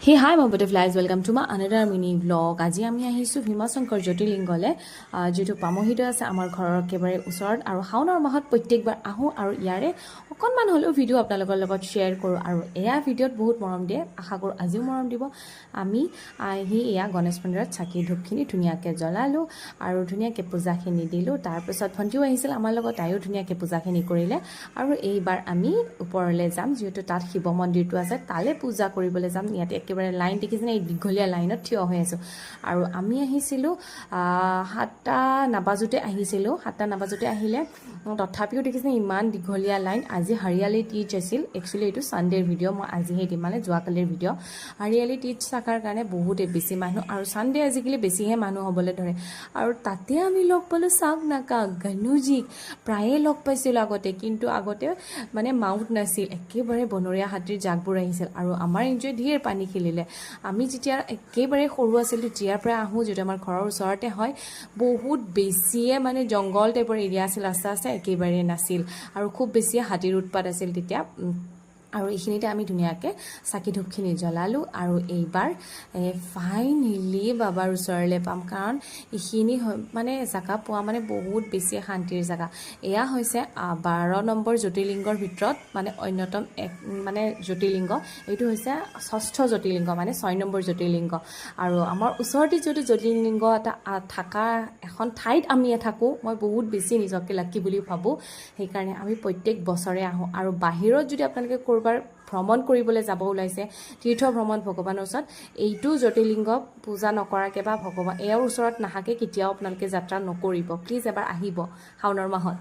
Hey, hi, my butterflies. Welcome to my another mini vlog. আজি আমি আহিছো ভীমাশংকৰ জ্যোতিৰ্লিংগলে যেটো পামহিত আছে আমাৰ ঘৰৰ একেবাৰে ওচৰত আৰু শাওনৰ মাহত প্ৰত্যেকবাৰ আহো আৰু ইয়াৰে অকনমান হলেও ভিডিও আপোনালোকৰ লগত শেয়াৰ কৰো আৰু এয়া ভিডিওত বহুত মৰম দিয়ে আশা কৰো আজিও মৰম দিব আমি আহি এয়া গণেশ মন্দিৰত চাকি ধূপখিনি ধুনিয়াকে জ্বলালো আৰু ধুনিয়াকে পূজাখিনি দিলো তাৰ পিছত ভন্টিও আহিছিল আমাৰ লগত তাইও ধুনিয়াকে পূজাখিনি কৰিলে আৰু এইবাৰ আমি ওপৰলৈ যাম যেটো তাত শিৱ মন্দিৰটো আছে তালে পূজা কৰিবলৈ যাম ইয়াতে একেবাৰে লাইন দেখিছেনে এই দীঘলীয়া লাইনত থিয় হৈ আছো আৰু আমি আহিছিলো 7টা নাবাজুতে আহিছিলো 7টা নাবাজুতে আহিলে তথাপিও দেখিছেনে ইমান দীঘলীয়া লাইন আজি হৰিয়ালি টিচ আছিল একচুয়ালি এটো সানডেৰ ভিডিও মই আজি হে দিম মানে যোৱাকালিৰ ভিডিও হৰিয়ালি টিচ থাকাৰ কাৰণে বহুতে বেছি মানুহ আৰু সানডে আজিকালি বেছিহে মানুহ হ'বলৈ ধৰে আৰু তাতে আমি লগ পালো চাওক নাকা গনুজিক প্ৰায়ে লগ পাইছিল আগতে কিন্তু আগতে মানে মাউট নাছিল একেবাৰে বনৰীয়া হাতীৰ জাকবোৰ আহিছিল আৰু আমাৰ এনজয় ধীৰ পানী খেলিলে আমি যেতিয়া একেবাৰে সৰু আছিল তেতিয়াৰ পৰা আহো যেটো আমাৰ ঘৰৰ ওচৰতে হয় বহুত বেছিয়ে মানে জংগল টাইপৰ এৰিয়া আছিল ৰাস্তা একেবাৰে নাছিল আৰু খুব বেছি হাতীৰ উৎপাত আছিল তেতিয়া আৰু এইখিনিতে আমি ধুনিয়াকে চাকি ধূপখিনি জ্বলালো আৰু এইবাৰ ফাইনালি বাবাৰ ওচৰলে পাম কাৰণ এইখিনি মানে জাগা পোৱা মানে বহুত বেছি শান্তিৰ জাগা এয়া হৈছে 12 নম্বৰ জ্যোতিৰ্লিংগৰ ভিতৰত মানে অন্যতম এক মানে জ্যোতিৰ্লিংগ এইটো হৈছে ষষ্ঠ জ্যোতিৰ্লিংগ মানে 6 নম্বৰ জ্যোতিৰ্লিংগ আৰু আমাৰ ওচৰতে যদি জ্যোতিৰ্লিংগ এটা থাকা এখন ঠাইত আমি থাকো মই বহুত বেছি নিজকে লাকি বুলি ভাবো সেইকাৰণে আমি প্ৰত্যেক বছৰে আহো আৰু বাহিৰত যদি আপোনালোকে কৰবাৰ ভ্ৰমণ কৰিবলৈ যাব ওলাইছে তীৰ্থ ভ্ৰমণ ভগৱানৰ ওচৰত এইটো জ্যোতিৰ্লিংগ পূজা নকৰাকে বা ভগৱান এৰ ওচৰত নাহাকে কেতিয়াও আপোনালোকে যাত্ৰা নকৰিব প্লিজ এবাৰ আহিব শাওনৰ মাহত